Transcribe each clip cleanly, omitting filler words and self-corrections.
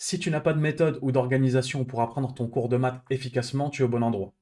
Si tu n'as pas de méthode ou d'organisation pour apprendre ton cours de maths efficacement, tu es au bon endroit.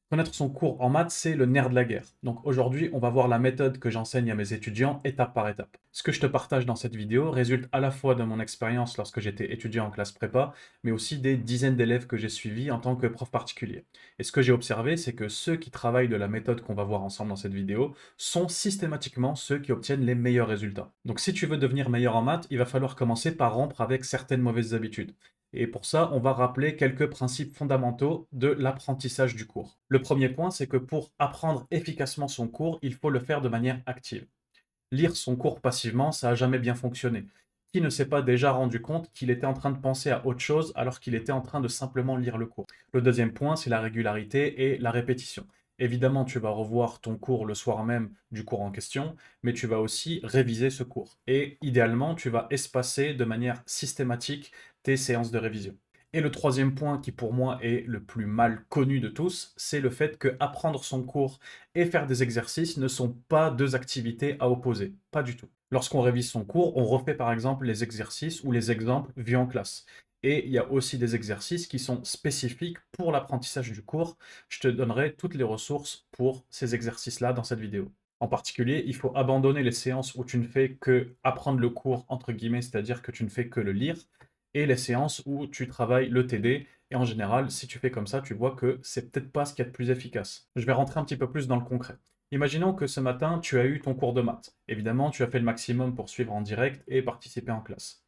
Connaître son cours en maths, c'est le nerf de la guerre. Donc aujourd'hui, on va voir la méthode que j'enseigne à mes étudiants étape par étape. Ce que je te partage dans cette vidéo résulte à la fois de mon expérience lorsque j'étais étudiant en classe prépa, mais aussi des dizaines d'élèves que j'ai suivis en tant que prof particulier. Et ce que j'ai observé, c'est que ceux qui travaillent de la méthode qu'on va voir ensemble dans cette vidéo sont systématiquement ceux qui obtiennent les meilleurs résultats. Donc si tu veux devenir meilleur en maths, il va falloir commencer par rompre avec certaines mauvaises habitudes. Et pour ça, on va rappeler quelques principes fondamentaux de l'apprentissage du cours. Le premier point, c'est que pour apprendre efficacement son cours, il faut le faire de manière active. Lire son cours passivement, ça n'a jamais bien fonctionné. Qui ne s'est pas déjà rendu compte qu'il était en train de penser à autre chose alors qu'il était en train de simplement lire le cours? Le deuxième point, c'est la régularité et la répétition. Évidemment, tu vas revoir ton cours le soir même du cours en question, mais tu vas aussi réviser ce cours. Et idéalement, tu vas espacer de manière systématique tes séances de révision. Et le troisième point qui pour moi est le plus mal connu de tous, c'est le fait que apprendre son cours et faire des exercices ne sont pas deux activités à opposer. Pas du tout. Lorsqu'on révise son cours, on refait par exemple les exercices ou les exemples vus en classe. Et il y a aussi des exercices qui sont spécifiques pour l'apprentissage du cours. Je te donnerai toutes les ressources pour ces exercices-là dans cette vidéo. En particulier, il faut abandonner les séances où tu ne fais que apprendre le cours, entre guillemets, c'est-à-dire que tu ne fais que le lire, et les séances où tu travailles le TD. Et en général, si tu fais comme ça, tu vois que c'est peut-être pas ce qu'il y a de plus efficace. Je vais rentrer un petit peu plus dans le concret. Imaginons que ce matin, tu as eu ton cours de maths. Évidemment, tu as fait le maximum pour suivre en direct et participer en classe.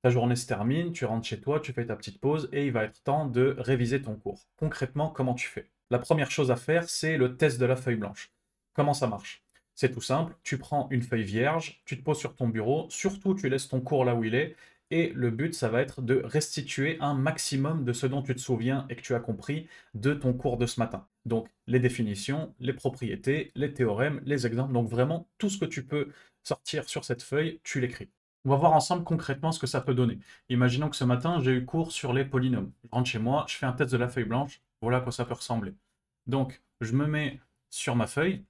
Ta journée se termine, tu rentres chez toi, tu fais ta petite pause et il va être temps de réviser ton cours. Concrètement, comment tu fais? La première chose à faire, c'est le test de la feuille blanche. Comment ça marche? C'est tout simple, tu prends une feuille vierge, tu te poses sur ton bureau, surtout tu laisses ton cours là où il est, et le but, ça va être de restituer un maximum de ce dont tu te souviens et que tu as compris de ton cours de ce matin. Donc, les définitions, les propriétés, les théorèmes, les exemples, donc vraiment tout ce que tu peux sortir sur cette feuille, tu l'écris. On va voir ensemble concrètement ce que ça peut donner. Imaginons que ce matin, j'ai eu cours sur les polynômes. Je rentre chez moi, je fais un test de la feuille blanche, voilà à quoi ça peut ressembler. Donc, je me mets sur ma feuille,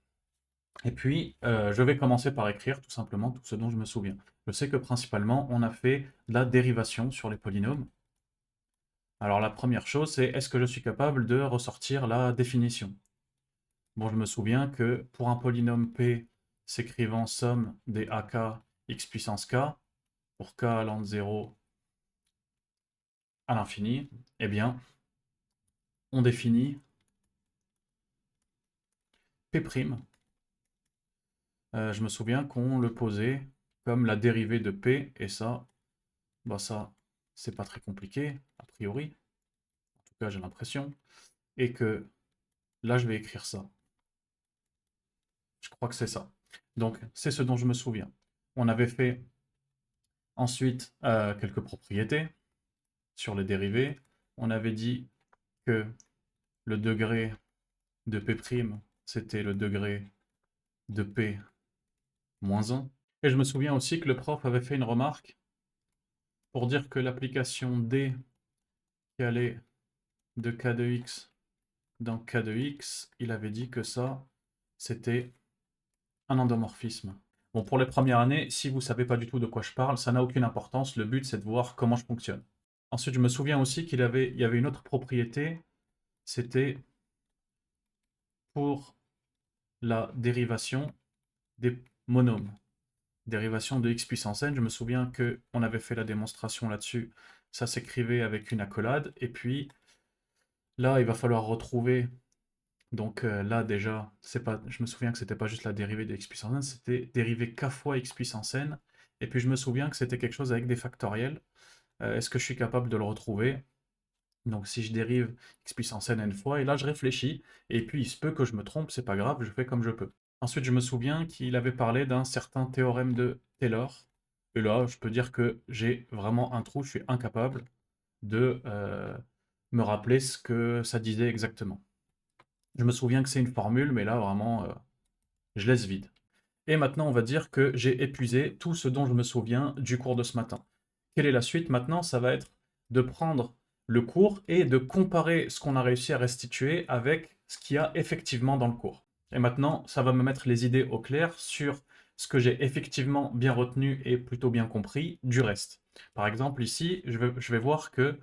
et puis je vais commencer par écrire tout simplement tout ce dont je me souviens. Je sais que principalement, on a fait de la dérivation sur les polynômes. Alors la première chose, c'est est-ce que je suis capable de ressortir la définition? Bon, je me souviens que pour un polynôme P s'écrivant somme des AK x puissance k, pour k allant de 0 à l'infini, eh bien, on définit P'. Je me souviens qu'on le posait comme la dérivée de P, et ça, bah ça, c'est pas très compliqué, a priori. En tout cas, j'ai l'impression. Et que là, je vais écrire ça. Je crois que c'est ça. Donc, c'est ce dont je me souviens. On avait fait ensuite quelques propriétés sur les dérivés. On avait dit que le degré de P', c'était le degré de P moins 1. Et je me souviens aussi que le prof avait fait une remarque pour dire que l'application D qui allait de k de x dans k de x, il avait dit que ça, c'était un endomorphisme. Bon, pour les premières années, si vous ne savez pas du tout de quoi je parle, ça n'a aucune importance. Le but, c'est de voir comment je fonctionne. Ensuite, je me souviens aussi il y avait une autre propriété. C'était pour la dérivation des monômes. Dérivation de x puissance n. Je me souviens qu'on avait fait la démonstration là-dessus. Ça s'écrivait avec une accolade. Et puis, là, il va falloir retrouver. Donc là, déjà, je me souviens que c'était pas juste la dérivée de x puissance n, c'était dérivée k fois x puissance n. Et puis je me souviens que c'était quelque chose avec des factoriels. Est-ce que je suis capable de le retrouver? Donc si je dérive x puissance n fois, et là je réfléchis, et puis il se peut que je me trompe, c'est pas grave, je fais comme je peux. Ensuite, je me souviens qu'il avait parlé d'un certain théorème de Taylor. Et là, je peux dire que j'ai vraiment un trou, je suis incapable de me rappeler ce que ça disait exactement. Je me souviens que c'est une formule, mais là, vraiment, je laisse vide. Et maintenant, on va dire que j'ai épuisé tout ce dont je me souviens du cours de ce matin. Quelle est la suite maintenant? Ça va être de prendre le cours et de comparer ce qu'on a réussi à restituer avec ce qu'il y a effectivement dans le cours. Et maintenant, ça va me mettre les idées au clair sur ce que j'ai effectivement bien retenu et plutôt bien compris du reste. Par exemple, ici, je vais voir que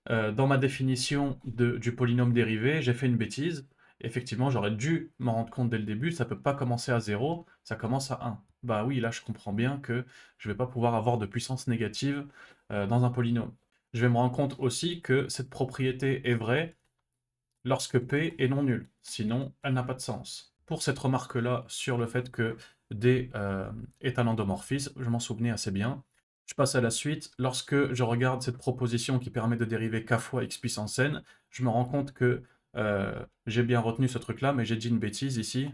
dans ma définition du polynôme dérivé, j'ai fait une bêtise. Effectivement, j'aurais dû m'en rendre compte dès le début, ça ne peut pas commencer à 0, ça commence à 1. Bah oui, là je comprends bien que je ne vais pas pouvoir avoir de puissance négative dans un polynôme. Je vais me rendre compte aussi que cette propriété est vraie lorsque P est non nul, sinon elle n'a pas de sens. Pour cette remarque-là sur le fait que D est un endomorphisme, je m'en souvenais assez bien. Je passe à la suite. Lorsque je regarde cette proposition qui permet de dériver k fois x puissance n, je me rends compte que j'ai bien retenu ce truc-là, mais j'ai dit une bêtise ici.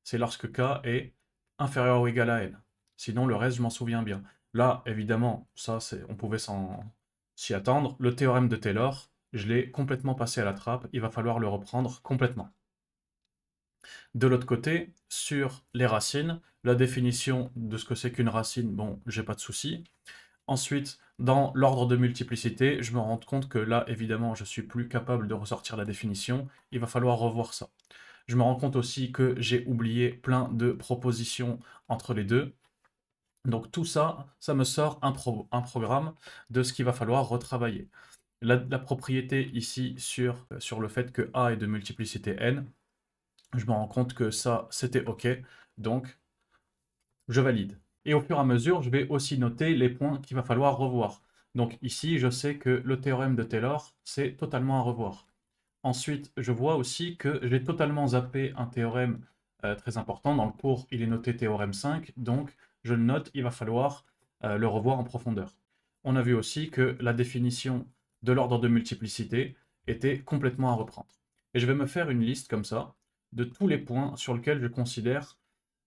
C'est lorsque k est inférieur ou égal à n. Sinon, le reste, je m'en souviens bien. Là, évidemment, ça, on pouvait s'y attendre. Le théorème de Taylor, je l'ai complètement passé à la trappe. Il va falloir le reprendre complètement. De l'autre côté, sur les racines, la définition de ce que c'est qu'une racine, bon, j'ai pas de souci. Ensuite, dans l'ordre de multiplicité, je me rends compte que là, évidemment, je suis plus capable de ressortir la définition. Il va falloir revoir ça. Je me rends compte aussi que j'ai oublié plein de propositions entre les deux. Donc tout ça, ça me sort un programme de ce qu'il va falloir retravailler. La propriété ici sur le fait que A est de multiplicité n, je me rends compte que ça, c'était OK, donc je valide. Et au fur et à mesure, je vais aussi noter les points qu'il va falloir revoir. Donc ici, je sais que le théorème de Taylor, c'est totalement à revoir. Ensuite, je vois aussi que j'ai totalement zappé un théorème très important. Dans le cours, il est noté théorème 5, donc je le note, il va falloir le revoir en profondeur. On a vu aussi que la définition de l'ordre de multiplicité était complètement à reprendre. Et je vais me faire une liste comme ça de tous les points sur lesquels je considère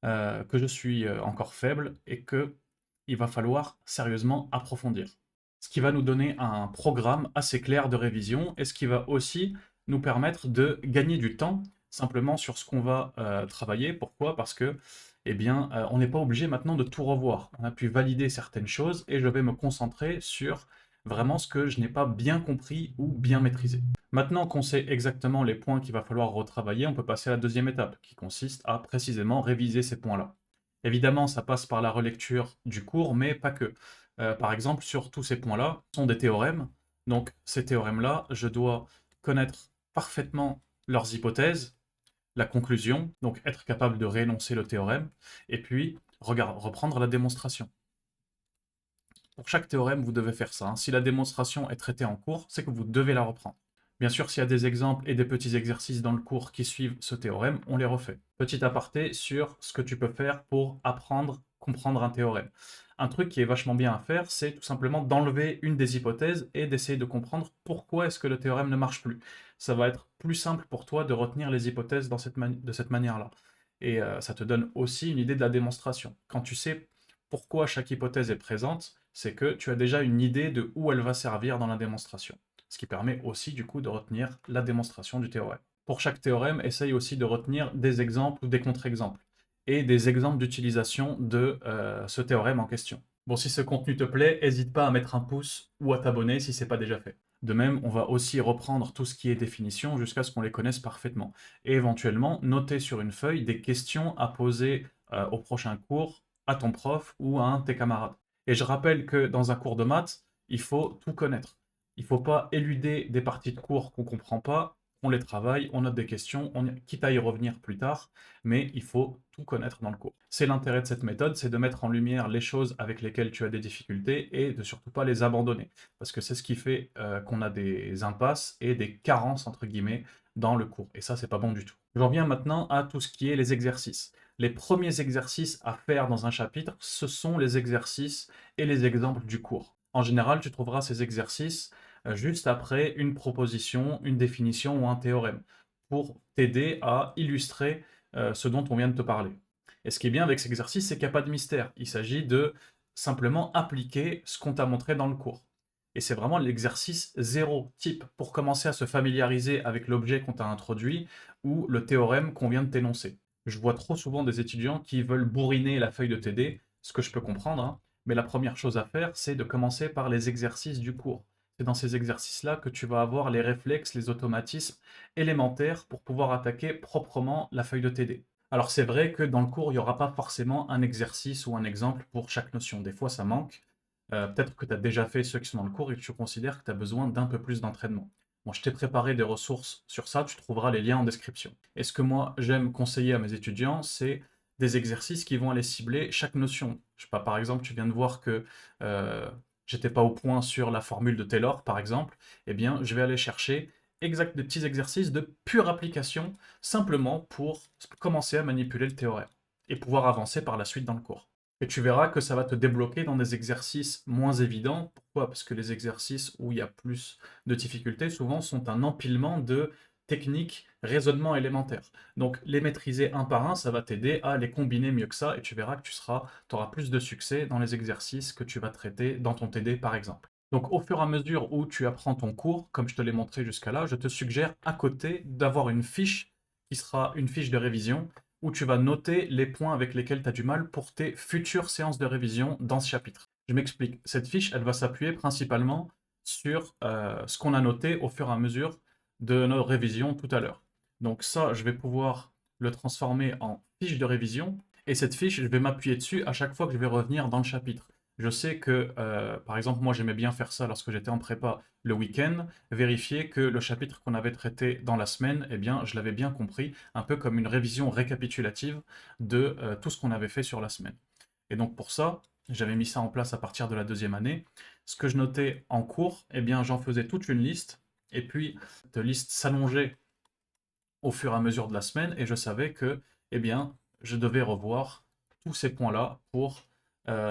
que je suis encore faible et qu'il va falloir sérieusement approfondir. Ce qui va nous donner un programme assez clair de révision et ce qui va aussi nous permettre de gagner du temps simplement sur ce qu'on va travailler. Pourquoi? Parce que, eh bien, on n'est pas obligé maintenant de tout revoir. On a pu valider certaines choses et je vais me concentrer sur vraiment ce que je n'ai pas bien compris ou bien maîtrisé. Maintenant qu'on sait exactement les points qu'il va falloir retravailler, on peut passer à la deuxième étape, qui consiste à précisément réviser ces points-là. Évidemment, ça passe par la relecture du cours, mais pas que. Par exemple, sur tous ces points-là, ce sont des théorèmes. Donc, ces théorèmes-là, je dois connaître parfaitement leurs hypothèses, la conclusion, donc être capable de réénoncer le théorème, et puis reprendre la démonstration. Pour chaque théorème, vous devez faire ça, hein. Si la démonstration est traitée en cours, c'est que vous devez la reprendre. Bien sûr, s'il y a des exemples et des petits exercices dans le cours qui suivent ce théorème, on les refait. Petit aparté sur ce que tu peux faire pour apprendre, comprendre un théorème. Un truc qui est vachement bien à faire, c'est tout simplement d'enlever une des hypothèses et d'essayer de comprendre pourquoi est-ce que le théorème ne marche plus. Ça va être plus simple pour toi de retenir les hypothèses de cette manière-là. Et ça te donne aussi une idée de la démonstration. Quand tu sais pourquoi chaque hypothèse est présente, c'est que tu as déjà une idée de où elle va servir dans la démonstration. Ce qui permet aussi du coup de retenir la démonstration du théorème. Pour chaque théorème, essaye aussi de retenir des exemples ou des contre-exemples et des exemples d'utilisation de ce théorème en question. Bon, si ce contenu te plaît, n'hésite pas à mettre un pouce ou à t'abonner si ce n'est pas déjà fait. De même, on va aussi reprendre tout ce qui est définition jusqu'à ce qu'on les connaisse parfaitement. Et éventuellement, noter sur une feuille des questions à poser au prochain cours à ton prof ou à un de tes camarades. Et je rappelle que dans un cours de maths, il faut tout connaître. Il ne faut pas éluder des parties de cours qu'on ne comprend pas, on les travaille, on note des questions, quitte à y revenir plus tard, mais il faut tout connaître dans le cours. C'est l'intérêt de cette méthode, c'est de mettre en lumière les choses avec lesquelles tu as des difficultés et de surtout pas les abandonner, parce que c'est ce qui fait qu'on a des impasses et des carences, entre guillemets, dans le cours. Et ça, c'est pas bon du tout. J'en viens maintenant à tout ce qui est les exercices. Les premiers exercices à faire dans un chapitre, ce sont les exercices et les exemples du cours. En général, tu trouveras ces exercices juste après une proposition, une définition ou un théorème, pour t'aider à illustrer ce dont on vient de te parler. Et ce qui est bien avec cet exercice, c'est qu'il n'y a pas de mystère. Il s'agit de simplement appliquer ce qu'on t'a montré dans le cours. Et c'est vraiment l'exercice zéro type pour commencer à se familiariser avec l'objet qu'on t'a introduit ou le théorème qu'on vient de t'énoncer. Je vois trop souvent des étudiants qui veulent bourriner la feuille de TD, ce que je peux comprendre, hein, mais la première chose à faire, c'est de commencer par les exercices du cours. C'est dans ces exercices-là que tu vas avoir les réflexes, les automatismes élémentaires pour pouvoir attaquer proprement la feuille de TD. Alors c'est vrai que dans le cours, il n'y aura pas forcément un exercice ou un exemple pour chaque notion. Des fois, ça manque. Peut-être que tu as déjà fait ceux qui sont dans le cours et que tu considères que tu as besoin d'un peu plus d'entraînement. Bon, je t'ai préparé des ressources sur ça, tu trouveras les liens en description. Et ce que moi j'aime conseiller à mes étudiants, c'est des exercices qui vont aller cibler chaque notion. Je sais pas, par exemple, tu viens de voir que euh, j'étais pas au point sur la formule de Taylor, par exemple. Eh bien, je vais aller chercher des petits exercices de pure application, simplement pour commencer à manipuler le théorème et pouvoir avancer par la suite dans le cours. Et tu verras que ça va te débloquer dans des exercices moins évidents. Pourquoi? Parce que les exercices où il y a plus de difficultés, souvent, sont un empilement de techniques, raisonnement élémentaire. Donc, les maîtriser un par un, ça va t'aider à les combiner mieux que ça, et tu verras que tu auras plus de succès dans les exercices que tu vas traiter dans ton TD, par exemple. Donc, au fur et à mesure où tu apprends ton cours, comme je te l'ai montré jusqu'à là, je te suggère à côté d'avoir une fiche qui sera une fiche de révision où tu vas noter les points avec lesquels tu as du mal pour tes futures séances de révision dans ce chapitre. Je m'explique. Cette fiche, elle va s'appuyer principalement sur ce qu'on a noté au fur et à mesure de nos révisions tout à l'heure. Donc ça, je vais pouvoir le transformer en fiche de révision, et cette fiche, je vais m'appuyer dessus à chaque fois que je vais revenir dans le chapitre. Je sais que, par exemple, moi j'aimais bien faire ça lorsque j'étais en prépa le week-end, vérifier que le chapitre qu'on avait traité dans la semaine, eh bien, je l'avais bien compris, un peu comme une révision récapitulative de tout ce qu'on avait fait sur la semaine. Et donc pour ça, j'avais mis ça en place à partir de la deuxième année. Ce que je notais en cours, eh bien, j'en faisais toute une liste, et puis cette liste s'allongeait au fur et à mesure de la semaine, et je savais que, eh bien, je devais revoir tous ces points-là pour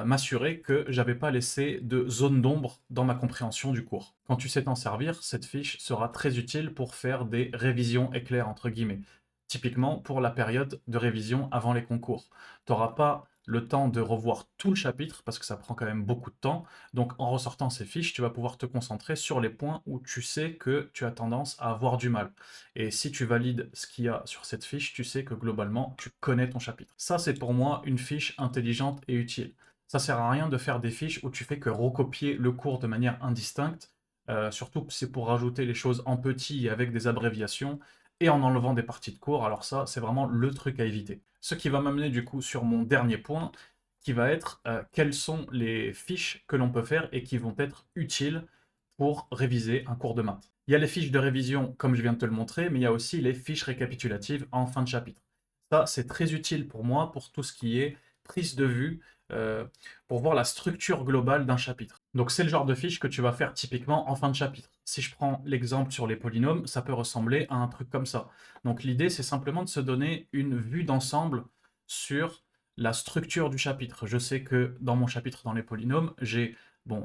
m'assurer que j'avais pas laissé de zone d'ombre dans ma compréhension du cours. Quand tu sais t'en servir, cette fiche sera très utile pour faire des révisions éclairs, entre guillemets. Typiquement pour la période de révision avant les concours. Tu n'auras pas le temps de revoir tout le chapitre parce que ça prend quand même beaucoup de temps. Donc en ressortant ces fiches, tu vas pouvoir te concentrer sur les points où tu sais que tu as tendance à avoir du mal. Et si tu valides ce qu'il y a sur cette fiche, tu sais que globalement, tu connais ton chapitre. Ça, c'est pour moi une fiche intelligente et utile. Ça sert à rien de faire des fiches où tu fais que recopier le cours de manière indistincte. Surtout que c'est pour rajouter les choses en petit et avec des abréviations et en enlevant des parties de cours. Alors ça, c'est vraiment le truc à éviter. Ce qui va m'amener du coup sur mon dernier point, qui va être quelles sont les fiches que l'on peut faire et qui vont être utiles pour réviser un cours de maths. Il y a les fiches de révision, comme je viens de te le montrer, mais il y a aussi les fiches récapitulatives en fin de chapitre. Ça, c'est très utile pour moi pour tout ce qui est prise de vue, euh, pour voir la structure globale d'un chapitre. Donc c'est le genre de fiche que tu vas faire typiquement en fin de chapitre. Si je prends l'exemple sur les polynômes, ça peut ressembler à un truc comme ça. Donc l'idée, c'est simplement de se donner une vue d'ensemble sur la structure du chapitre. Je sais que dans mon chapitre dans les polynômes, j'ai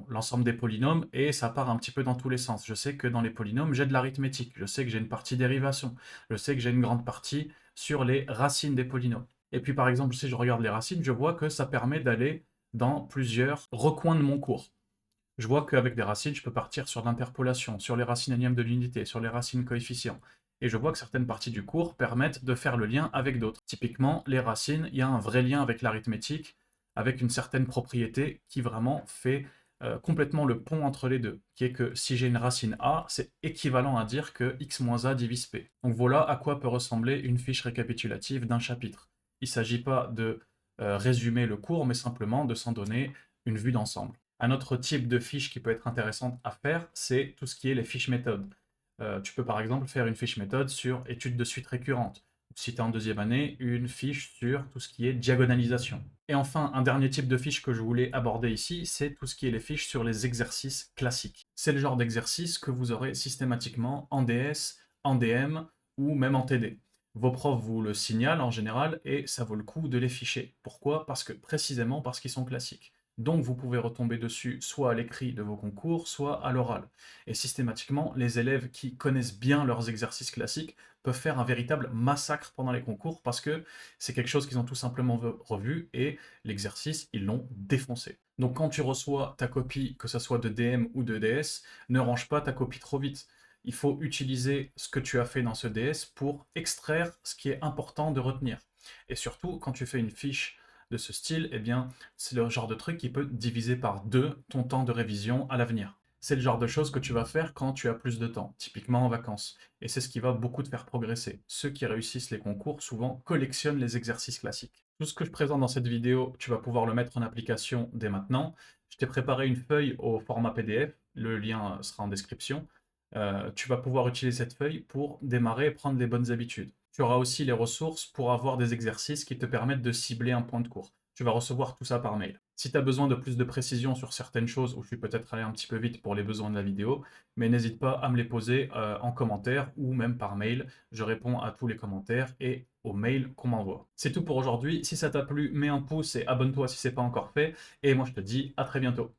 l'ensemble des polynômes et ça part un petit peu dans tous les sens. Je sais que dans les polynômes, j'ai de l'arithmétique. Je sais que j'ai une partie dérivation. Je sais que j'ai une grande partie sur les racines des polynômes. Et puis par exemple, si je regarde les racines, je vois que ça permet d'aller dans plusieurs recoins de mon cours. Je vois qu'avec des racines, je peux partir sur l'interpolation, sur les racines énièmes de l'unité, sur les racines coefficients. Et je vois que certaines parties du cours permettent de faire le lien avec d'autres. Typiquement, les racines, il y a un vrai lien avec l'arithmétique, avec une certaine propriété qui vraiment fait complètement le pont entre les deux, qui est que si j'ai une racine a, c'est équivalent à dire que x moins a divise p. Donc voilà à quoi peut ressembler une fiche récapitulative d'un chapitre. Il ne s'agit pas de résumer le cours, mais simplement de s'en donner une vue d'ensemble. Un autre type de fiche qui peut être intéressante à faire, c'est tout ce qui est les fiches méthodes. Tu peux par exemple faire une fiche méthode sur études de suite récurrentes. Si tu es en deuxième année, une fiche sur tout ce qui est diagonalisation. Et enfin, un dernier type de fiche que je voulais aborder ici, c'est tout ce qui est les fiches sur les exercices classiques. C'est le genre d'exercice que vous aurez systématiquement en DS, en DM ou même en TD. Vos profs vous le signalent en général et ça vaut le coup de les ficher. Pourquoi? Précisément parce qu'ils sont classiques. Donc vous pouvez retomber dessus soit à l'écrit de vos concours, soit à l'oral. Et systématiquement, les élèves qui connaissent bien leurs exercices classiques peuvent faire un véritable massacre pendant les concours parce que c'est quelque chose qu'ils ont tout simplement revu et l'exercice, ils l'ont défoncé. Donc quand tu reçois ta copie, que ce soit de DM ou de DS, ne range pas ta copie trop vite. Il faut utiliser ce que tu as fait dans ce DS pour extraire ce qui est important de retenir. Et surtout, quand tu fais une fiche de ce style, eh bien, c'est le genre de truc qui peut diviser par deux ton temps de révision à l'avenir. C'est le genre de choses que tu vas faire quand tu as plus de temps, typiquement en vacances. Et c'est ce qui va beaucoup te faire progresser. Ceux qui réussissent les concours, souvent, collectionnent les exercices classiques. Tout ce que je présente dans cette vidéo, tu vas pouvoir le mettre en application dès maintenant. Je t'ai préparé une feuille au format PDF, le lien sera en description. Tu vas pouvoir utiliser cette feuille pour démarrer et prendre les bonnes habitudes. Tu auras aussi les ressources pour avoir des exercices qui te permettent de cibler un point de cours. Tu vas recevoir tout ça par mail. Si tu as besoin de plus de précision sur certaines choses, ou je suis peut-être allé un petit peu vite pour les besoins de la vidéo, mais n'hésite pas à me les poser en commentaire ou même par mail. Je réponds à tous les commentaires et aux mails qu'on m'envoie. C'est tout pour aujourd'hui. Si ça t'a plu, mets un pouce et abonne-toi si ce n'est pas encore fait. Et moi je te dis à très bientôt.